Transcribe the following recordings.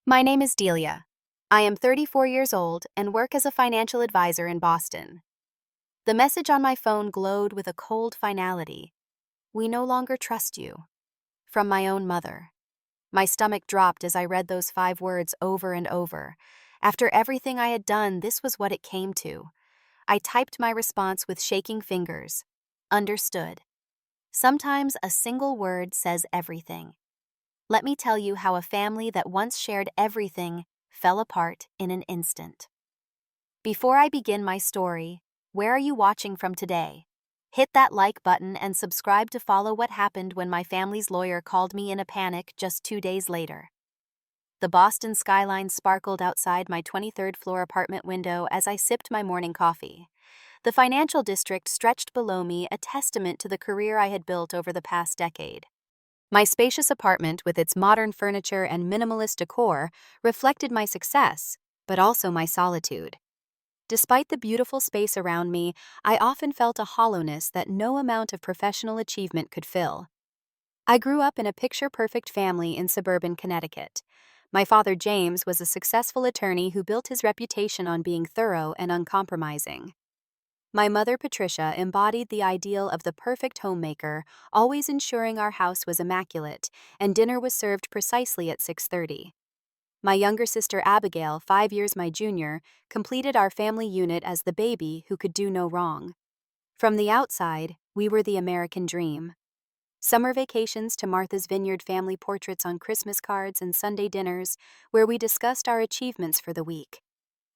My name is Delia. I am 34 years old and work as a financial advisor in Boston. The message on my phone glowed with a cold finality. "We no longer trust you." From my own mother. My stomach dropped as I read those 5 words over and over. After everything I had done, this was what it came to. I typed my response with shaking fingers. Understood. Sometimes a single word says everything. Let me tell you how a family that once shared everything fell apart in an instant. Before I begin my story, where are you watching from today? Hit that like button and subscribe to follow what happened when my family's lawyer called me in a panic just 2 days later. The Boston skyline sparkled outside my 23rd floor apartment window as I sipped my morning coffee. The financial district stretched below me, a testament to the career I had built over the past decade. My spacious apartment, with its modern furniture and minimalist decor, reflected my success, but also my solitude. Despite the beautiful space around me, I often felt a hollowness that no amount of professional achievement could fill. I grew up in a picture-perfect family in suburban Connecticut. My father, James, was a successful attorney who built his reputation on being thorough and uncompromising. My mother, Patricia, embodied the ideal of the perfect homemaker, always ensuring our house was immaculate and dinner was served precisely at 6:30. My younger sister, Abigail, 5 years my junior, completed our family unit as the baby who could do no wrong. From the outside, we were the American dream. Summer vacations to Martha's Vineyard, family portraits on Christmas cards, and Sunday dinners where we discussed our achievements for the week.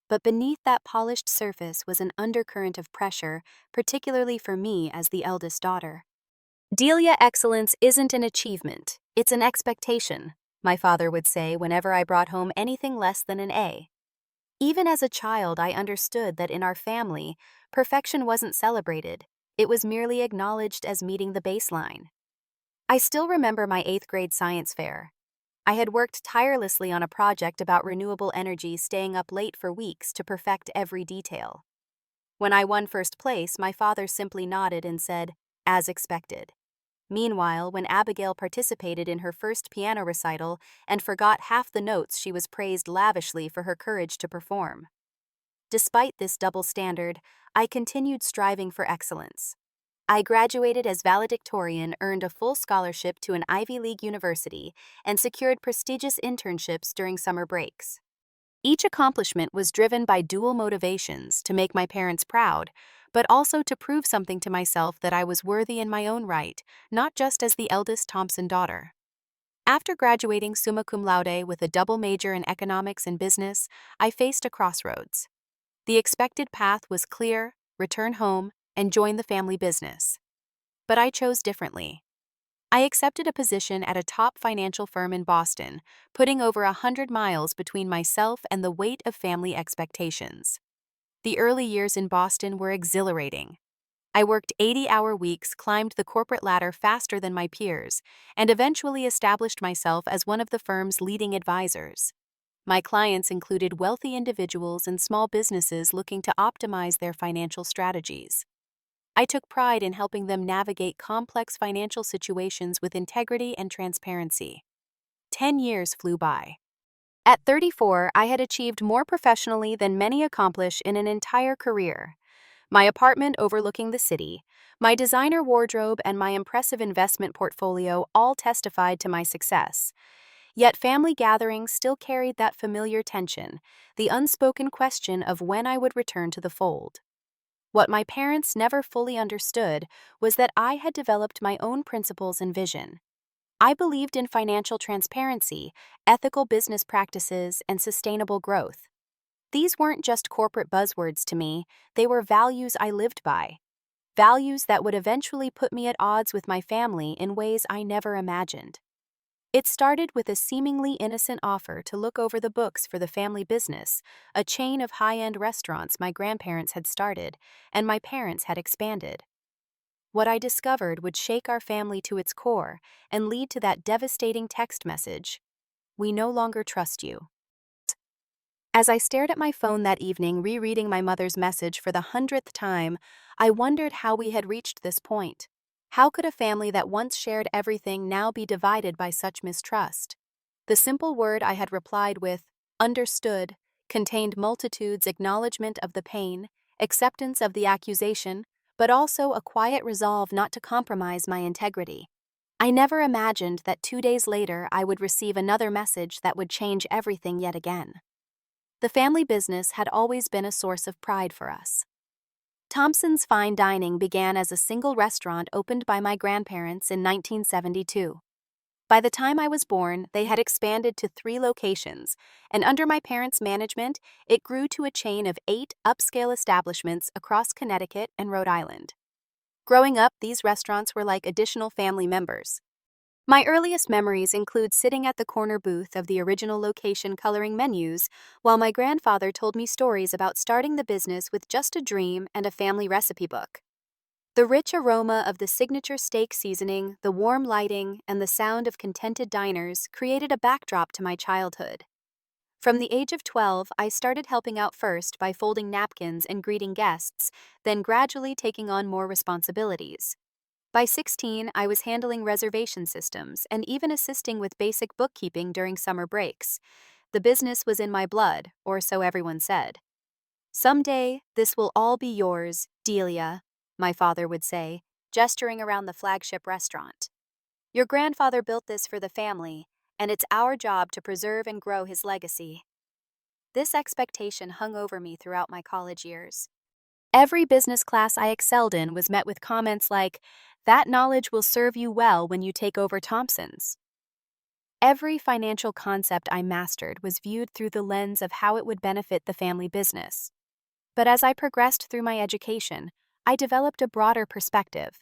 But beneath that polished surface was an undercurrent of pressure, particularly for me as the eldest daughter. "Delia, excellence isn't an achievement, it's an expectation," my father would say whenever I brought home anything less than an A. Even as a child, I understood that in our family, perfection wasn't celebrated, it was merely acknowledged as meeting the baseline. I still remember my 8th grade science fair. I had worked tirelessly on a project about renewable energy, staying up late for weeks to perfect every detail. When I won first place, my father simply nodded and said, "As expected." Meanwhile, when Abigail participated in her first piano recital and forgot half the notes, she was praised lavishly for her courage to perform. Despite this double standard, I continued striving for excellence. I graduated as valedictorian, earned a full scholarship to an Ivy League university, and secured prestigious internships during summer breaks. Each accomplishment was driven by dual motivations: to make my parents proud, but also to prove something to myself, that I was worthy in my own right, not just as the eldest Thompson daughter. After graduating summa cum laude with a double major in economics and business, I faced a crossroads. The expected path was clear: return home and join the family business. But I chose differently. I accepted a position at a top financial firm in Boston, putting over 100 miles between myself and the weight of family expectations. The early years in Boston were exhilarating. I worked 80-hour weeks, climbed the corporate ladder faster than my peers, and eventually established myself as one of the firm's leading advisors. My clients included wealthy individuals and small businesses looking to optimize their financial strategies. I took pride in helping them navigate complex financial situations with integrity and transparency. 10 years flew by. At 34, I had achieved more professionally than many accomplish in an entire career. My apartment overlooking the city, my designer wardrobe, and my impressive investment portfolio all testified to my success. Yet family gatherings still carried that familiar tension, the unspoken question of when I would return to the fold. What my parents never fully understood was that I had developed my own principles and vision. I believed in financial transparency, ethical business practices, and sustainable growth. These weren't just corporate buzzwords to me, they were values I lived by. Values that would eventually put me at odds with my family in ways I never imagined. It started with a seemingly innocent offer to look over the books for the family business, a chain of high-end restaurants my grandparents had started and my parents had expanded. What I discovered would shake our family to its core and lead to that devastating text message: "We no longer trust you." As I stared at my phone that evening, rereading my mother's message for the 100th time, I wondered how we had reached this point. How could a family that once shared everything now be divided by such mistrust? The simple word I had replied with, understood, contained multitudes' acknowledgement of the pain, acceptance of the accusation, but also a quiet resolve not to compromise my integrity. I never imagined that 2 days later I would receive another message that would change everything yet again. The family business had always been a source of pride for us. Thompson's Fine Dining began as a single restaurant opened by my grandparents in 1972. By the time I was born, they had expanded to 3 locations, and under my parents' management, it grew to a chain of 8 upscale establishments across Connecticut and Rhode Island. Growing up, these restaurants were like additional family members. My earliest memories include sitting at the corner booth of the original location coloring menus, while my grandfather told me stories about starting the business with just a dream and a family recipe book. The rich aroma of the signature steak seasoning, the warm lighting, and the sound of contented diners created a backdrop to my childhood. From the age of 12, I started helping out first by folding napkins and greeting guests, then gradually taking on more responsibilities. By 16, I was handling reservation systems and even assisting with basic bookkeeping during summer breaks. The business was in my blood, or so everyone said. "Someday, this will all be yours, Delia," my father would say, gesturing around the flagship restaurant. "Your grandfather built this for the family, and it's our job to preserve and grow his legacy." This expectation hung over me throughout my college years. Every business class I excelled in was met with comments like, "That knowledge will serve you well when you take over Thompson's." Every financial concept I mastered was viewed through the lens of how it would benefit the family business. But as I progressed through my education, I developed a broader perspective.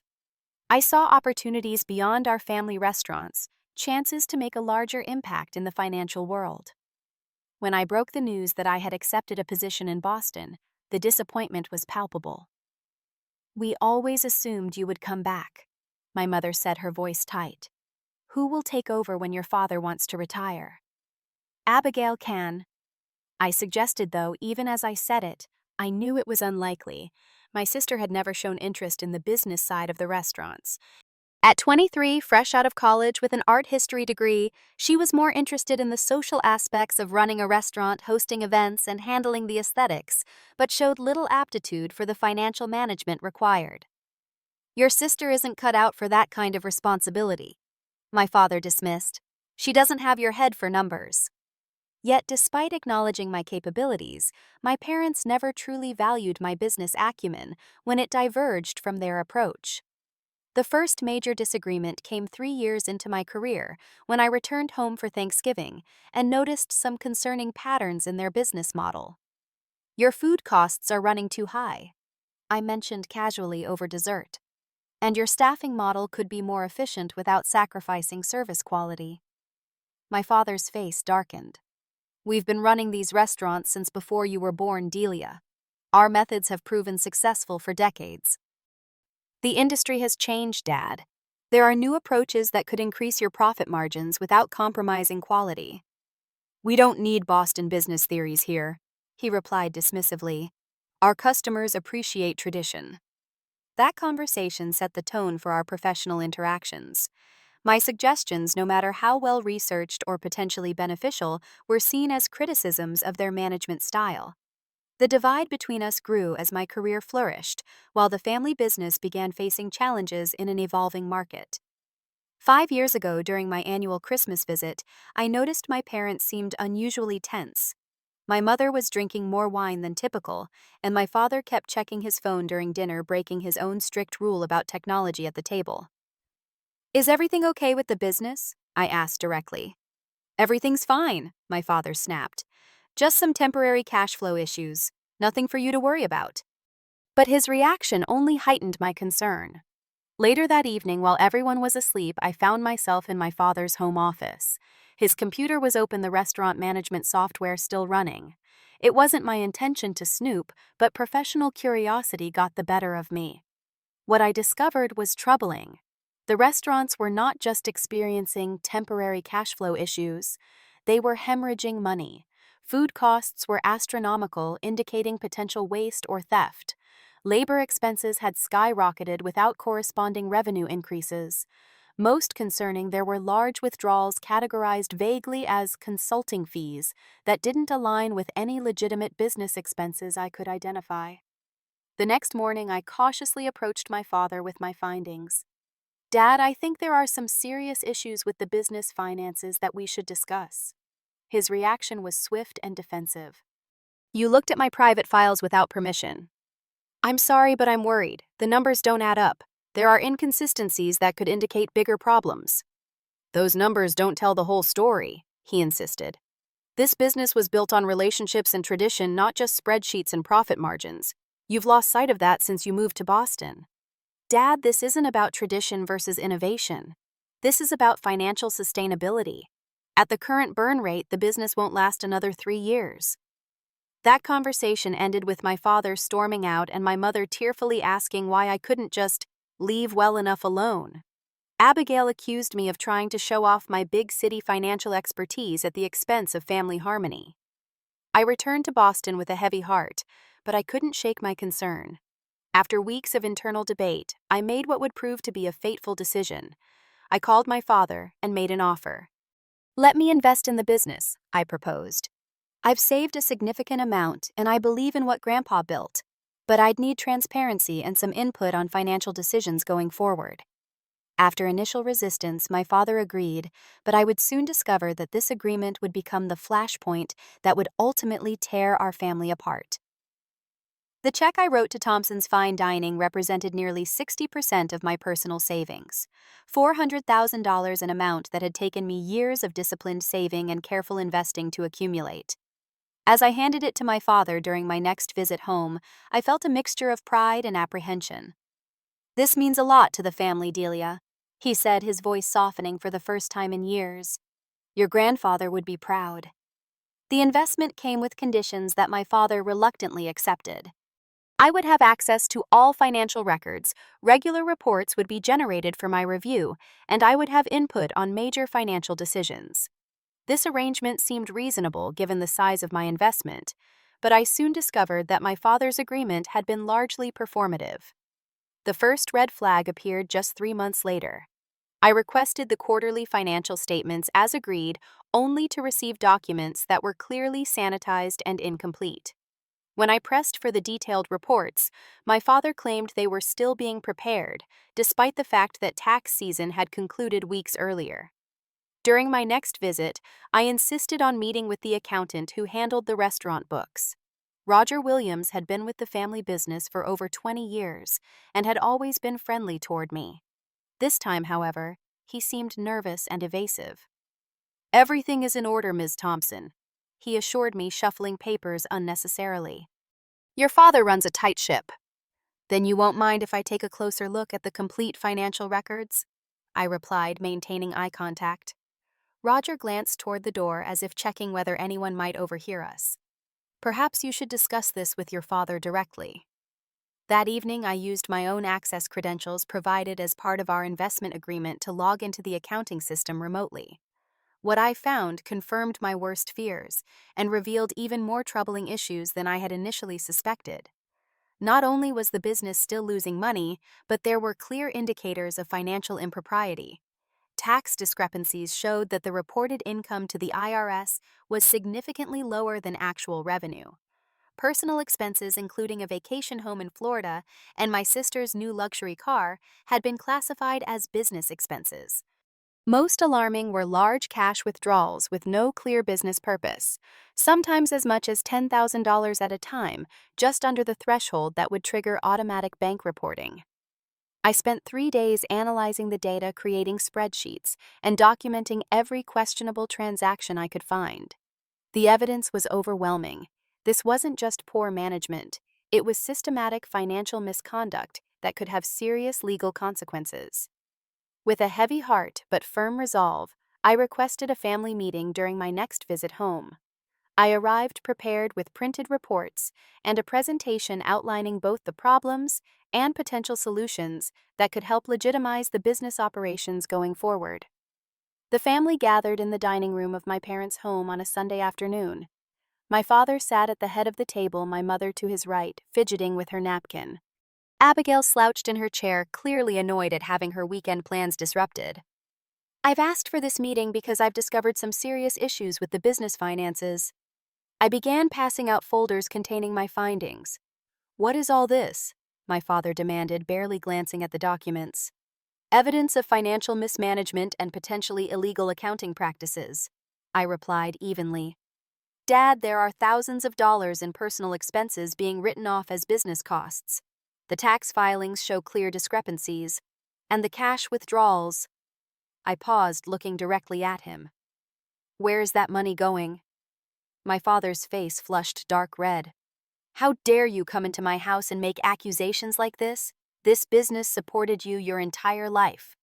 I saw opportunities beyond our family restaurants, chances to make a larger impact in the financial world. When I broke the news that I had accepted a position in Boston, the disappointment was palpable. "We always assumed you would come back," my mother said, her voice tight. "Who will take over when your father wants to retire?" "Abigail can." I suggested, though, even as I said it, I knew it was unlikely. My sister had never shown interest in the business side of the restaurants. At 23, fresh out of college with an art history degree, she was more interested in the social aspects of running a restaurant, hosting events, and handling the aesthetics, but showed little aptitude for the financial management required. "Your sister isn't cut out for that kind of responsibility," my father dismissed. "She doesn't have your head for numbers." Yet, despite acknowledging my capabilities, my parents never truly valued my business acumen when it diverged from their approach. The first major disagreement came 3 years into my career when I returned home for Thanksgiving and noticed some concerning patterns in their business model. "Your food costs are running too high," I mentioned casually over dessert. "And your staffing model could be more efficient without sacrificing service quality." My father's face darkened. "We've been running these restaurants since before you were born, Delia. Our methods have proven successful for decades." "The industry has changed, Dad. There are new approaches that could increase your profit margins without compromising quality." "We don't need Boston business theories here," he replied dismissively. "Our customers appreciate tradition." That conversation set the tone for our professional interactions. My suggestions, no matter how well researched or potentially beneficial, were seen as criticisms of their management style. The divide between us grew as my career flourished, while the family business began facing challenges in an evolving market. 5 years ago, during my annual Christmas visit, I noticed my parents seemed unusually tense. My mother was drinking more wine than typical, and my father kept checking his phone during dinner, breaking his own strict rule about technology at the table. "Is everything okay with the business?" I asked directly. "Everything's fine," my father snapped. "Just some temporary cash flow issues. Nothing for you to worry about." But his reaction only heightened my concern. Later that evening, while everyone was asleep, I found myself in my father's home office. His computer was open, the restaurant management software still running. It wasn't my intention to snoop, but professional curiosity got the better of me. What I discovered was troubling. The restaurants were not just experiencing temporary cash flow issues, they were hemorrhaging money. Food costs were astronomical, indicating potential waste or theft. Labor expenses had skyrocketed without corresponding revenue increases. Most concerning, there were large withdrawals categorized vaguely as consulting fees that didn't align with any legitimate business expenses I could identify. The next morning, I cautiously approached my father with my findings. "Dad, I think there are some serious issues with the business finances that we should discuss." His reaction was swift and defensive. "You looked at my private files without permission." "I'm sorry, but I'm worried. The numbers don't add up. There are inconsistencies that could indicate bigger problems." "Those numbers don't tell the whole story," he insisted. "This business was built on relationships and tradition, not just spreadsheets and profit margins. You've lost sight of that since you moved to Boston." "Dad, this isn't about tradition versus innovation. This is about financial sustainability. At the current burn rate, the business won't last another 3 years." That conversation ended with my father storming out and my mother tearfully asking why I couldn't just leave well enough alone. Abigail accused me of trying to show off my big city financial expertise at the expense of family harmony. I returned to Boston with a heavy heart, but I couldn't shake my concern. After weeks of internal debate, I made what would prove to be a fateful decision. I called my father and made an offer. "Let me invest in the business," I proposed. "I've saved a significant amount and I believe in what Grandpa built, but I'd need transparency and some input on financial decisions going forward." After initial resistance, my father agreed, but I would soon discover that this agreement would become the flashpoint that would ultimately tear our family apart. The check I wrote to Thompson's Fine Dining represented nearly 60% of my personal savings, $400,000, an amount that had taken me years of disciplined saving and careful investing to accumulate. As I handed it to my father during my next visit home, I felt a mixture of pride and apprehension. "This means a lot to the family, Delia," he said, his voice softening for the first time in years. "Your grandfather would be proud." The investment came with conditions that my father reluctantly accepted. I would have access to all financial records, regular reports would be generated for my review, and I would have input on major financial decisions. This arrangement seemed reasonable given the size of my investment, but I soon discovered that my father's agreement had been largely performative. The first red flag appeared just 3 months later. I requested the quarterly financial statements as agreed, only to receive documents that were clearly sanitized and incomplete. When I pressed for the detailed reports, my father claimed they were still being prepared, despite the fact that tax season had concluded weeks earlier. During my next visit, I insisted on meeting with the accountant who handled the restaurant books. Roger Williams had been with the family business for over 20 years and had always been friendly toward me. This time, however, he seemed nervous and evasive. "Everything is in order, Ms. Thompson," he assured me, shuffling papers unnecessarily. "Your father runs a tight ship." "Then you won't mind if I take a closer look at the complete financial records?" I replied, maintaining eye contact. Roger glanced toward the door as if checking whether anyone might overhear us. "Perhaps you should discuss this with your father directly." That evening, I used my own access credentials provided as part of our investment agreement to log into the accounting system remotely. What I found confirmed my worst fears and revealed even more troubling issues than I had initially suspected. Not only was the business still losing money, but there were clear indicators of financial impropriety. Tax discrepancies showed that the reported income to the IRS was significantly lower than actual revenue. Personal expenses, including a vacation home in Florida and my sister's new luxury car, had been classified as business expenses. Most alarming were large cash withdrawals with no clear business purpose, sometimes as much as $10,000 at a time, just under the threshold that would trigger automatic bank reporting. I spent 3 days analyzing the data, creating spreadsheets, and documenting every questionable transaction I could find. The evidence was overwhelming. This wasn't just poor management, it was systematic financial misconduct that could have serious legal consequences. With a heavy heart but firm resolve, I requested a family meeting during my next visit home. I arrived prepared with printed reports and a presentation outlining both the problems and potential solutions that could help legitimize the business operations going forward. The family gathered in the dining room of my parents' home on a Sunday afternoon. My father sat at the head of the table, my mother to his right, fidgeting with her napkin. Abigail slouched in her chair, clearly annoyed at having her weekend plans disrupted. I've asked for this meeting because I've discovered some serious issues with the business finances. I began passing out folders containing my findings. What is all this? My father demanded, barely glancing at the documents. Evidence of financial mismanagement and potentially illegal accounting practices, I replied evenly. Dad, there are thousands of dollars in personal expenses being written off as business costs. The tax filings show clear discrepancies, and the cash withdrawals. I paused, looking directly at him. Where is that money going? My father's face flushed dark red. How dare you come into my house and make accusations like this? This business supported you your entire life.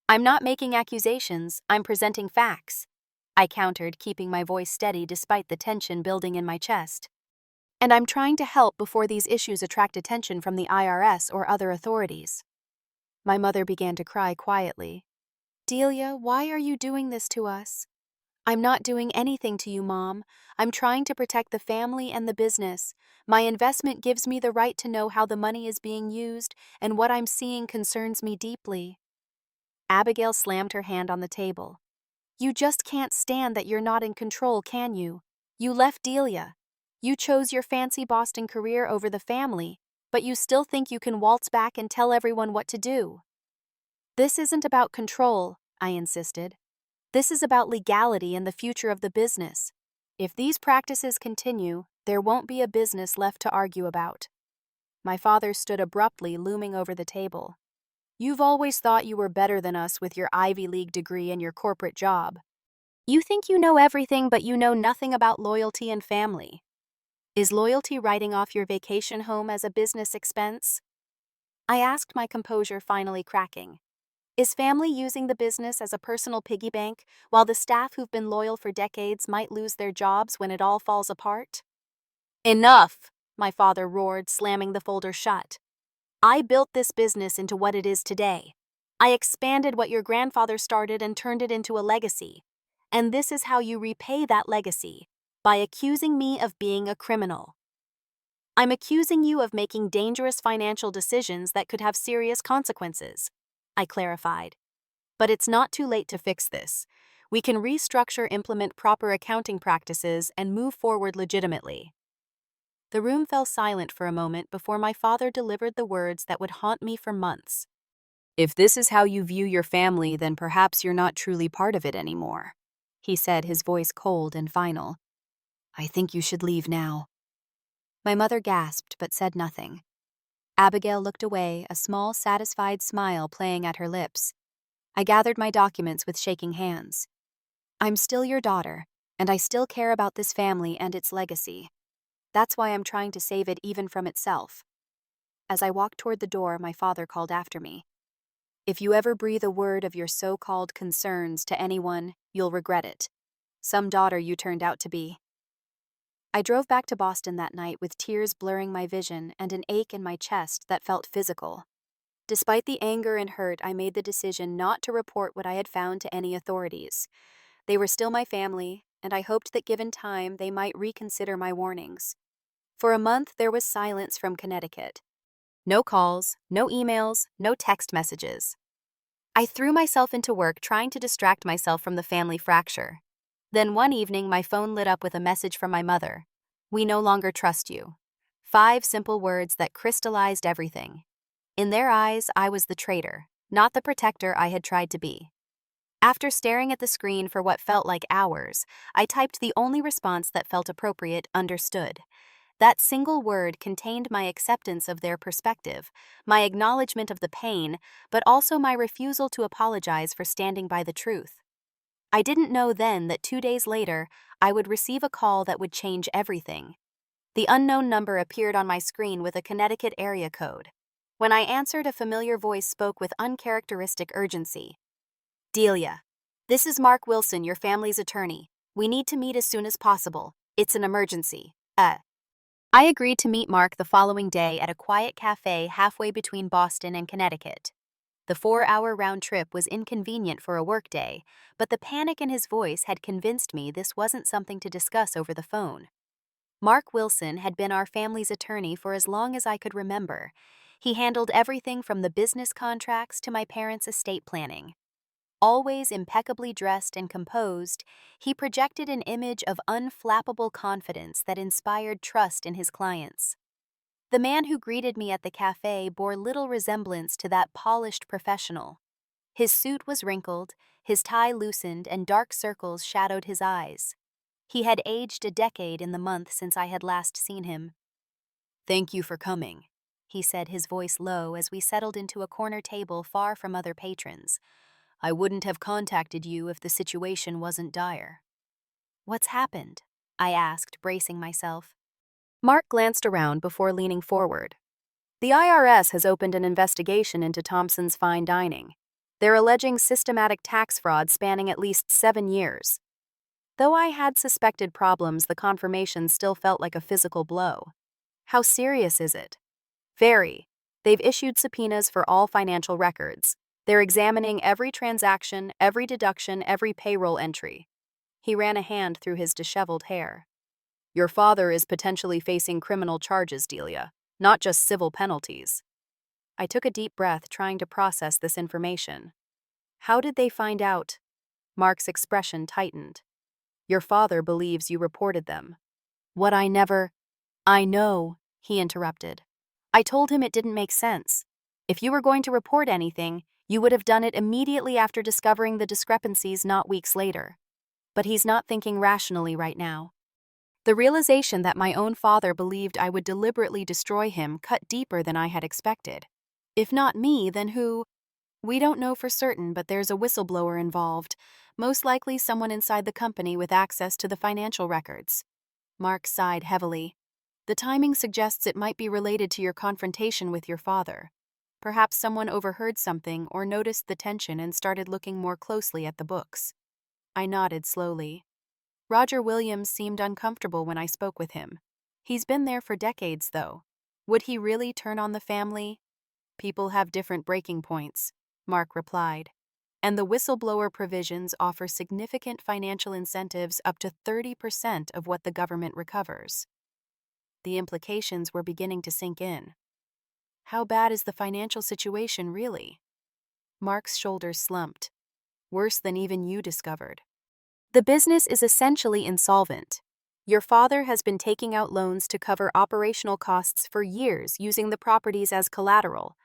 I'm not making accusations, I'm presenting facts, I countered, keeping my voice steady despite the tension building in my chest. And I'm trying to help before these issues attract attention from the IRS or other authorities. My mother began to cry quietly. Delia, why are you doing this to us? I'm not doing anything to you, Mom. I'm trying to protect the family and the business. My investment gives me the right to know how the money is being used, and what I'm seeing concerns me deeply. Abigail slammed her hand on the table. You just can't stand that you're not in control, can you? You left Delia. You chose your fancy Boston career over the family, but you still think you can waltz back and tell everyone what to do. This isn't about control, I insisted. This is about legality and the future of the business. If these practices continue, there won't be a business left to argue about. My father stood abruptly, looming over the table. You've always thought you were better than us with your Ivy League degree and your corporate job. You think you know everything, but you know nothing about loyalty and family. Is loyalty writing off your vacation home as a business expense? I asked, my composure finally cracking. Is family using the business as a personal piggy bank, while the staff who've been loyal for decades might lose their jobs when it all falls apart? Enough, my father roared, slamming the folder shut. I built this business into what it is today. I expanded what your grandfather started and turned it into a legacy. And this is how you repay that legacy, by accusing me of being a criminal. I'm accusing you of making dangerous financial decisions that could have serious consequences, I clarified. But it's not too late to fix this. We can restructure, implement proper accounting practices, and move forward legitimately. The room fell silent for a moment before my father delivered the words that would haunt me for months. If this is how you view your family, then perhaps you're not truly part of it anymore, he said, his voice cold and final. I think you should leave now. My mother gasped but said nothing. Abigail looked away, a small, satisfied smile playing at her lips. I gathered my documents with shaking hands. I'm still your daughter, and I still care about this family and its legacy. That's why I'm trying to save it even from itself. As I walked toward the door, my father called after me. If you ever breathe a word of your so-called concerns to anyone, you'll regret it. Some daughter you turned out to be. I drove back to Boston that night with tears blurring my vision and an ache in my chest that felt physical. Despite the anger and hurt, I made the decision not to report what I had found to any authorities. They were still my family, and I hoped that given time they might reconsider my warnings. For a month, there was silence from Connecticut. No calls, no emails, no text messages. I threw myself into work trying to distract myself from the family fracture. Then one evening, my phone lit up with a message from my mother. We no longer trust you. 5 simple words that crystallized everything. In their eyes, I was the traitor, not the protector I had tried to be. After staring at the screen for what felt like hours, I typed the only response that felt appropriate: understood. That single word contained my acceptance of their perspective, my acknowledgement of the pain, but also my refusal to apologize for standing by the truth. I didn't know then that 2 days later, I would receive a call that would change everything. The unknown number appeared on my screen with a Connecticut area code. When I answered, a familiar voice spoke with uncharacteristic urgency. Delia, this is Mark Wilson, your family's attorney. We need to meet as soon as possible. It's an emergency. I agreed to meet Mark the following day at a quiet cafe halfway between Boston and Connecticut. The 4-hour round trip was inconvenient for a workday, but the panic in his voice had convinced me this wasn't something to discuss over the phone. Mark Wilson had been our family's attorney for as long as I could remember. He handled everything from the business contracts to my parents' estate planning. Always impeccably dressed and composed, he projected an image of unflappable confidence that inspired trust in his clients. The man who greeted me at the cafe bore little resemblance to that polished professional. His suit was wrinkled, his tie loosened, and dark circles shadowed his eyes. He had aged a decade in the month since I had last seen him. "Thank you for coming," he said, his voice low as we settled into a corner table far from other patrons. "I wouldn't have contacted you if the situation wasn't dire." "What's happened?" I asked, bracing myself. Mark glanced around before leaning forward. "The IRS has opened an investigation into Thompson's fine dining. They're alleging systematic tax fraud spanning at least 7 years. Though I had suspected problems, the confirmation still felt like a physical blow. How serious is it? Very. They've issued subpoenas for all financial records. They're examining every transaction, every deduction, every payroll entry." He ran a hand through his disheveled hair. "Your father is potentially facing criminal charges, Delia, not just civil penalties." I took a deep breath, trying to process this information. "How did they find out?" Mark's expression tightened. "Your father believes you reported them." "What I never—" "I know," he interrupted. "I told him it didn't make sense. If you were going to report anything, you would have done it immediately after discovering the discrepancies, not weeks later. But he's not thinking rationally right now." The realization that my own father believed I would deliberately destroy him cut deeper than I had expected. If not me, then who? "We don't know for certain, but there's a whistleblower involved, most likely someone inside the company with access to the financial records." Mark sighed heavily. "The timing suggests it might be related to your confrontation with your father. Perhaps someone overheard something or noticed the tension and started looking more closely at the books." I nodded slowly. Roger Williams seemed uncomfortable when I spoke with him. He's been there for decades, though. Would he really turn on the family? "People have different breaking points," Mark replied. "And the whistleblower provisions offer significant financial incentives up to 30% of what the government recovers." The implications were beginning to sink in. "How bad is the financial situation, really?" Mark's shoulders slumped. "Worse than even you discovered. The business is essentially insolvent. Your father has been taking out loans to cover operational costs for years, using the properties as collateral.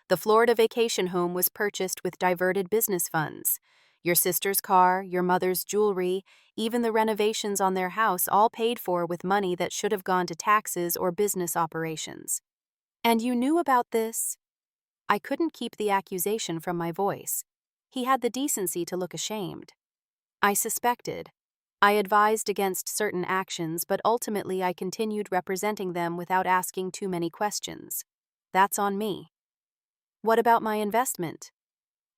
The Florida vacation home was purchased with diverted business funds. Your sister's car, your mother's jewelry, even the renovations on their house, all paid for with money that should have gone to taxes or business operations. And you knew about this?" I couldn't keep the accusation from my voice. He had the decency to look ashamed. "I suspected. I advised against certain actions, but ultimately I continued representing them without asking too many questions. That's on me." "What about my investment?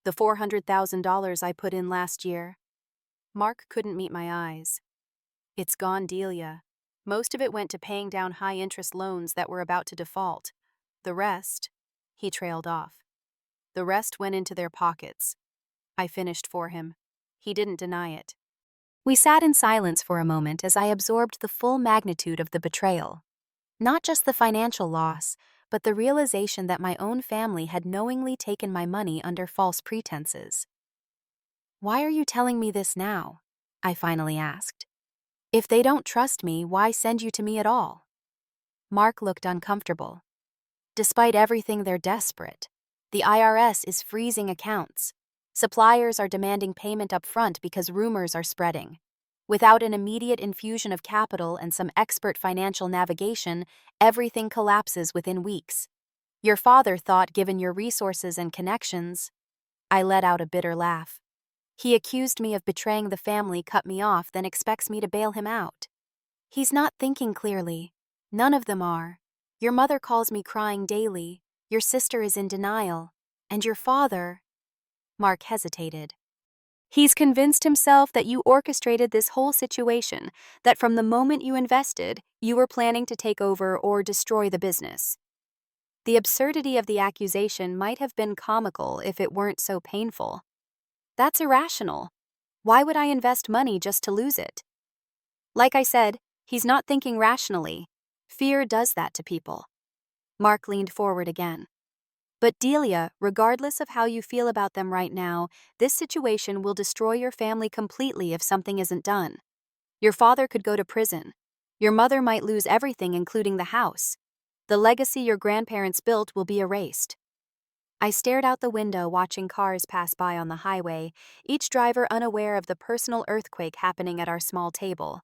The $400,000 I put in last year?" Mark couldn't meet my eyes. "It's gone, Delia. Most of it went to paying down high-interest loans that were about to default. The rest—" He trailed off. "The rest went into their pockets." I finished for him. He didn't deny it. We sat in silence for a moment as I absorbed the full magnitude of the betrayal. Not just the financial loss, but the realization that my own family had knowingly taken my money under false pretenses. "Why are you telling me this now?" I finally asked. "If they don't trust me, why send you to me at all?" Mark looked uncomfortable. "Despite everything, they're desperate. The IRS is freezing accounts. Suppliers are demanding payment up front because rumors are spreading. Without an immediate infusion of capital and some expert financial navigation, everything collapses within weeks. Your father thought, given your resources and connections—" I let out a bitter laugh. "He accused me of betraying the family, cut me off, then expects me to bail him out. He's not thinking clearly. None of them are. Your mother calls me crying daily. Your sister is in denial. And your father—" Mark hesitated. "He's convinced himself that you orchestrated this whole situation, that from the moment you invested, you were planning to take over or destroy the business." The absurdity of the accusation might have been comical if it weren't so painful. "That's irrational. Why would I invest money just to lose it?" "Like I said, he's not thinking rationally. Fear does that to people." Mark leaned forward again. But Delia, regardless of how you feel about them right now, this situation will destroy your family completely if something isn't done. Your father could go to prison. Your mother might lose everything, including the house. The legacy your grandparents built will be erased. I stared out the window, watching cars pass by on the highway, each driver unaware of the personal earthquake happening at our small table.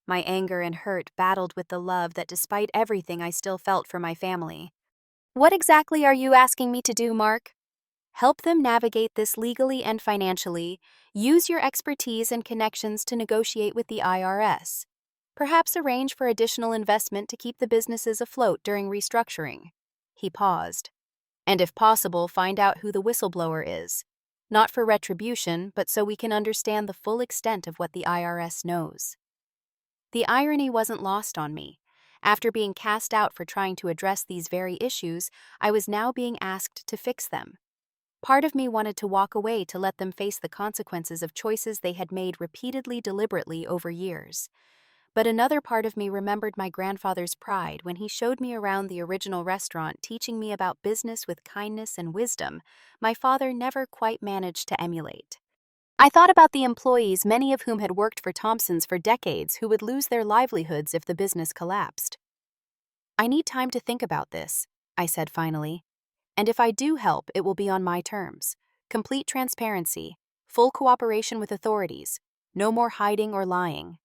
My anger and hurt battled with the love that, despite everything, I still felt for my family. What exactly are you asking me to do, Mark? Help them navigate this legally and financially. Use your expertise and connections to negotiate with the IRS. Perhaps arrange for additional investment to keep the businesses afloat during restructuring. He paused. And if possible, find out who the whistleblower is. Not for retribution, but so we can understand the full extent of what the IRS knows. The irony wasn't lost on me. After being cast out for trying to address these very issues, I was now being asked to fix them. Part of me wanted to walk away to let them face the consequences of choices they had made repeatedly, deliberately over years. But another part of me remembered my grandfather's pride when he showed me around the original restaurant, teaching me about business with kindness and wisdom my father never quite managed to emulate. I thought about the employees, many of whom had worked for Thompson's for decades, who would lose their livelihoods if the business collapsed. I need time to think about this, I said finally. And if I do help, it will be on my terms. Complete transparency, full cooperation with authorities, no more hiding or lying.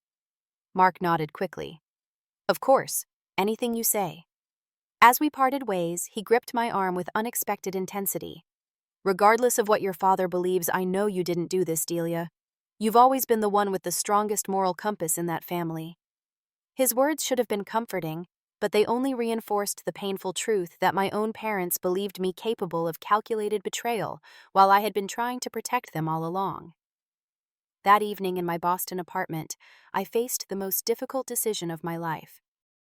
Mark nodded quickly. Of course, anything you say. As we parted ways, he gripped my arm with unexpected intensity. Regardless of what your father believes, I know you didn't do this, Delia. You've always been the one with the strongest moral compass in that family. His words should have been comforting, but they only reinforced the painful truth that my own parents believed me capable of calculated betrayal, while I had been trying to protect them all along. That evening in my Boston apartment, I faced the most difficult decision of my life.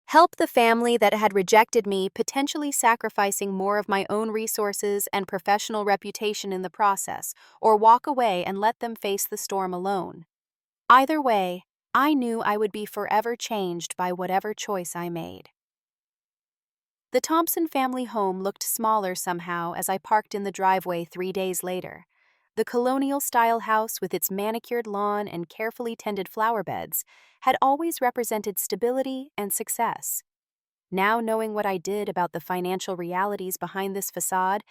Help the family that had rejected me, potentially sacrificing more of my own resources and professional reputation in the process, or walk away and let them face the storm alone. Either way, I knew I would be forever changed by whatever choice I made. The Thompson family home looked smaller somehow as I parked in the driveway 3 days later. The colonial-style house with its manicured lawn and carefully tended flower beds had always represented stability and success. Now, knowing what I did about the financial realities behind this facade,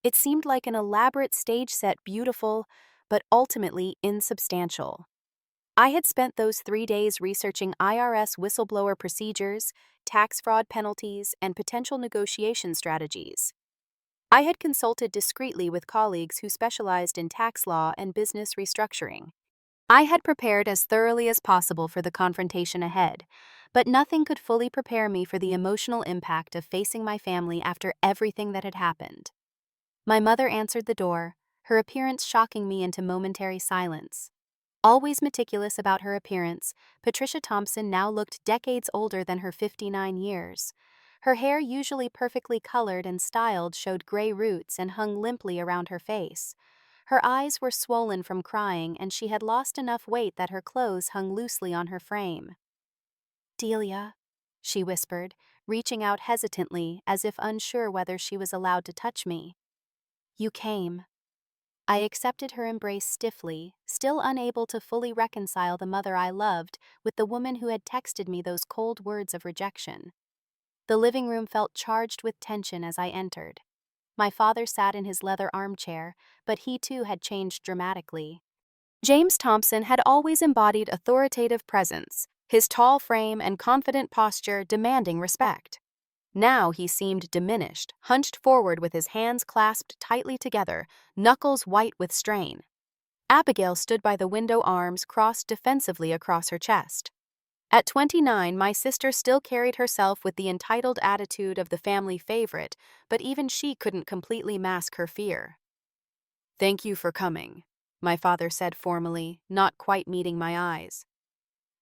it seemed like an elaborate stage set, beautiful, but ultimately insubstantial. I had spent those 3 days researching IRS whistleblower procedures, tax fraud penalties, and potential negotiation strategies. I had consulted discreetly with colleagues who specialized in tax law and business restructuring. I had prepared as thoroughly as possible for the confrontation ahead, but nothing could fully prepare me for the emotional impact of facing my family after everything that had happened. My mother answered the door, her appearance shocking me into momentary silence. Always meticulous about her appearance, Patricia Thompson now looked decades older than her 59 years. Her hair, usually perfectly colored and styled, showed gray roots and hung limply around her face. Her eyes were swollen from crying, and she had lost enough weight that her clothes hung loosely on her frame. "Delia," she whispered, reaching out hesitantly as if unsure whether she was allowed to touch me. "You came." I accepted her embrace stiffly, still unable to fully reconcile the mother I loved with the woman who had texted me those cold words of rejection. The living room felt charged with tension as I entered. My father sat in his leather armchair, but he too had changed dramatically. James Thompson had always embodied authoritative presence, his tall frame and confident posture demanding respect. Now he seemed diminished, hunched forward with his hands clasped tightly together, knuckles white with strain. Abigail stood by the window, arms crossed defensively across her chest. At 29, my sister still carried herself with the entitled attitude of the family favorite, but even she couldn't completely mask her fear. "Thank you for coming," my father said formally, not quite meeting my eyes.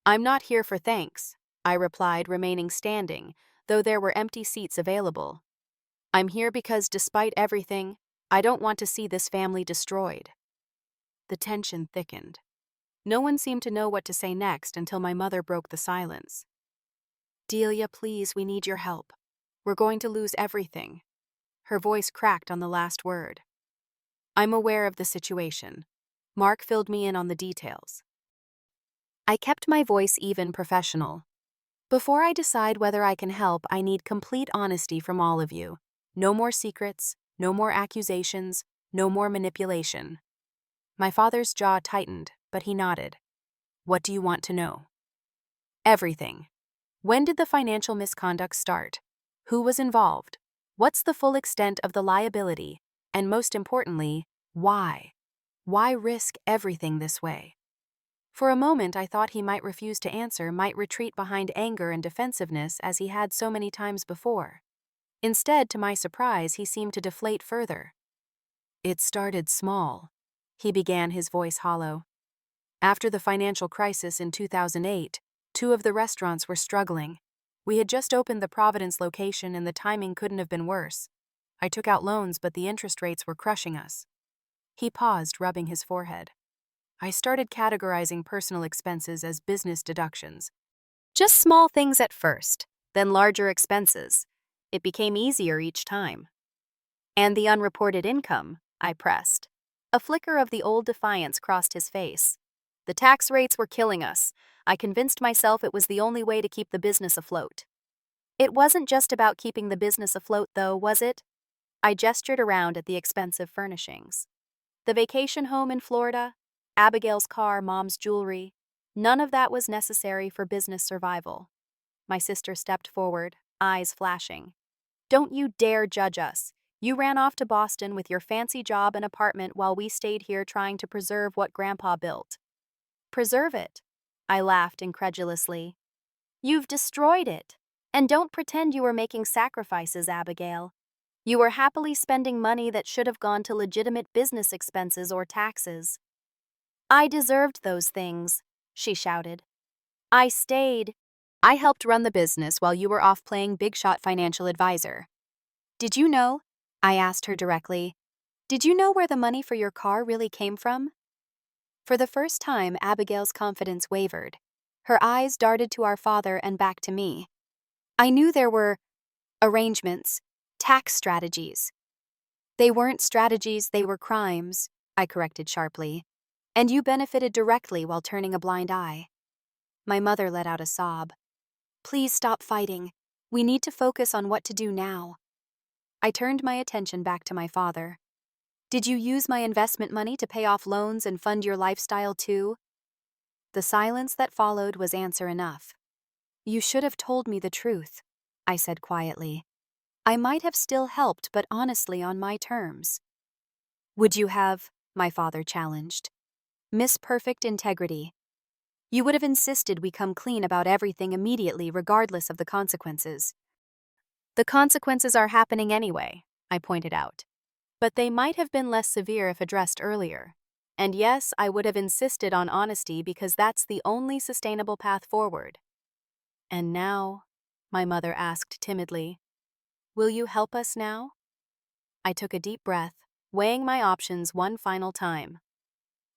"I'm not here for thanks," I replied, remaining standing, though there were empty seats available. "I'm here because, despite everything, I don't want to see this family destroyed." The tension thickened. No one seemed to know what to say next until my mother broke the silence. "Delia, please, we need your help. We're going to lose everything." Her voice cracked on the last word. I'm aware of the situation. Mark filled me in on the details. I kept my voice even professional. Before I decide whether I can help, I need complete honesty from all of you. No more secrets, no more accusations, no more manipulation. My father's jaw tightened, but he nodded. What do you want to know? Everything. When did the financial misconduct start? Who was involved? What's the full extent of the liability? And most importantly, why? Why risk everything this way? For a moment, I thought he might refuse to answer, might retreat behind anger and defensiveness as he had so many times before. Instead, to my surprise, he seemed to deflate further. It started small. He began, his voice hollow. After the financial crisis in 2008, 2 of the restaurants were struggling. We had just opened the Providence location and the timing couldn't have been worse. I took out loans, but the interest rates were crushing us. He paused, rubbing his forehead. I started categorizing personal expenses as business deductions. Just small things at first, then larger expenses. It became easier each time. And the unreported income, I pressed. A flicker of the old defiance crossed his face. The tax rates were killing us. I convinced myself it was the only way to keep the business afloat. It wasn't just about keeping the business afloat, though, was it? I gestured around at the expensive furnishings. The vacation home in Florida, Abigail's car, Mom's jewelry, none of that was necessary for business survival. My sister stepped forward, eyes flashing. Don't you dare judge us. You ran off to Boston with your fancy job and apartment while we stayed here trying to preserve what Grandpa built. Preserve it? I laughed incredulously. You've destroyed it. And don't pretend you were making sacrifices, Abigail. You were happily spending money that should have gone to legitimate business expenses or taxes. I deserved those things, she shouted. I stayed. I helped run the business while you were off playing big shot financial advisor. Did you know? I asked her directly. Did you know where the money for your car really came from? For the first time, Abigail's confidence wavered. Her eyes darted to our father and back to me. I knew there were arrangements, tax strategies. They weren't strategies, they were crimes, I corrected sharply. And you benefited directly while turning a blind eye. My mother let out a sob. Please stop fighting. We need to focus on what to do now. I turned my attention back to my father. Did you use my investment money to pay off loans and fund your lifestyle too? The silence that followed was answer enough. You should have told me the truth, I said quietly. I might have still helped, but honestly on my terms. Would you have? My father challenged. Miss Perfect Integrity. You would have insisted we come clean about everything immediately, regardless of the consequences. The consequences are happening anyway, I pointed out. But they might have been less severe if addressed earlier. And yes, I would have insisted on honesty because that's the only sustainable path forward. And now, my mother asked timidly, will you help us now? I took a deep breath, weighing my options one final time.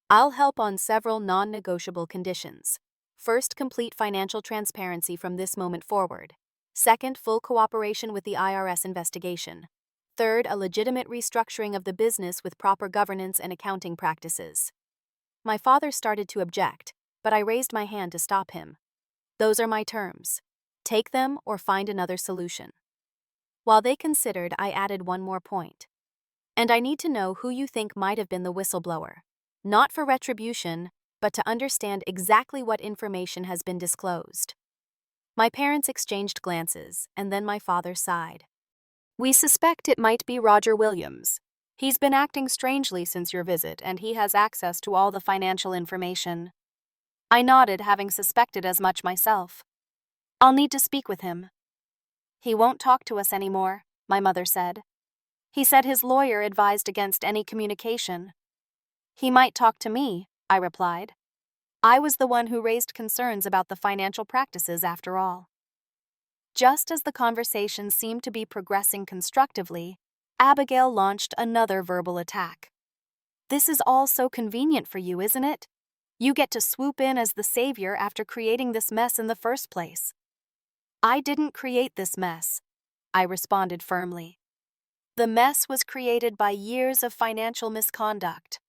I'll help on several non-negotiable conditions. First, complete financial transparency from this moment forward. Second, full cooperation with the IRS investigation. Third, a legitimate restructuring of the business with proper governance and accounting practices. My father started to object, but I raised my hand to stop him. Those are my terms. Take them or find another solution. While they considered, I added one more point. And I need to know who you think might have been the whistleblower. Not for retribution, but to understand exactly what information has been disclosed. My parents exchanged glances, and then my father sighed. We suspect it might be Roger Williams. He's been acting strangely since your visit, and he has access to all the financial information. I nodded, having suspected as much myself. I'll need to speak with him. He won't talk to us anymore, my mother said. He said his lawyer advised against any communication. He might talk to me, I replied. I was the one who raised concerns about the financial practices after all. Just as the conversation seemed to be progressing constructively, Abigail launched another verbal attack. This is all so convenient for you, isn't it? You get to swoop in as the savior after creating this mess in the first place. I didn't create this mess, I responded firmly. The mess was created by years of financial misconduct.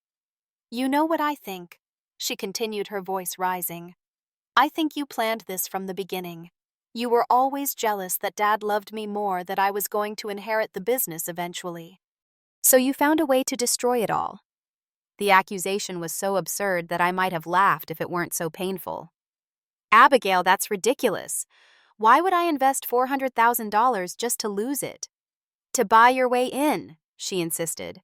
You know what I think, she continued, her voice rising. I think you planned this from the beginning. You were always jealous that Dad loved me more, that I was going to inherit the business eventually. So you found a way to destroy it all. The accusation was so absurd that I might have laughed if it weren't so painful. Abigail, that's ridiculous. Why would I invest $400,000 just to lose it? To buy your way in, she insisted.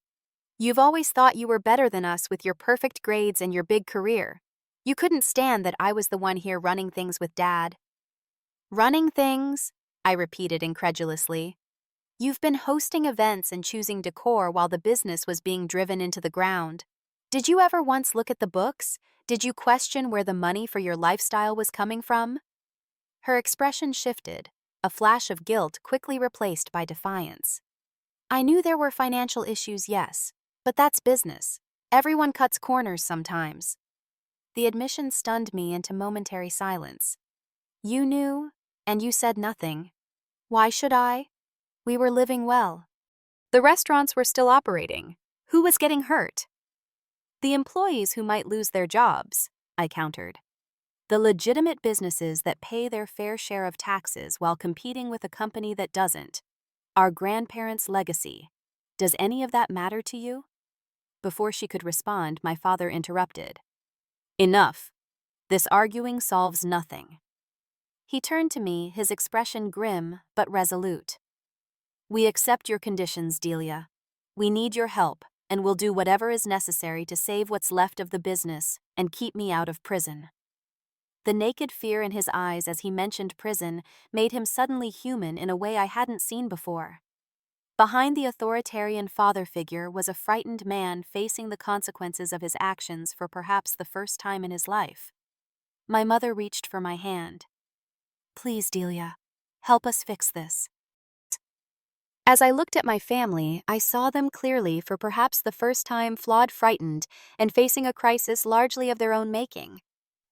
You've always thought you were better than us with your perfect grades and your big career. You couldn't stand that I was the one here running things with Dad. Running things? I repeated incredulously. You've been hosting events and choosing decor while the business was being driven into the ground. Did you ever once look at the books? Did you question where the money for your lifestyle was coming from? Her expression shifted, a flash of guilt quickly replaced by defiance. I knew there were financial issues, yes, but that's business. Everyone cuts corners sometimes. The admission stunned me into momentary silence. You knew, and you said nothing. Why should I? We were living well. The restaurants were still operating. Who was getting hurt? The employees who might lose their jobs, I countered. The legitimate businesses that pay their fair share of taxes while competing with a company that doesn't. Our grandparents' legacy. Does any of that matter to you? Before she could respond, my father interrupted. Enough. This arguing solves nothing. He turned to me, his expression grim but resolute. We accept your conditions, Delia. We need your help, and we'll do whatever is necessary to save what's left of the business and keep me out of prison. The naked fear in his eyes as he mentioned prison made him suddenly human in a way I hadn't seen before. Behind the authoritarian father figure was a frightened man facing the consequences of his actions for perhaps the first time in his life. My mother reached for my hand. Please, Delia, help us fix this. As I looked at my family, I saw them clearly for perhaps the first time, flawed, frightened, and facing a crisis largely of their own making.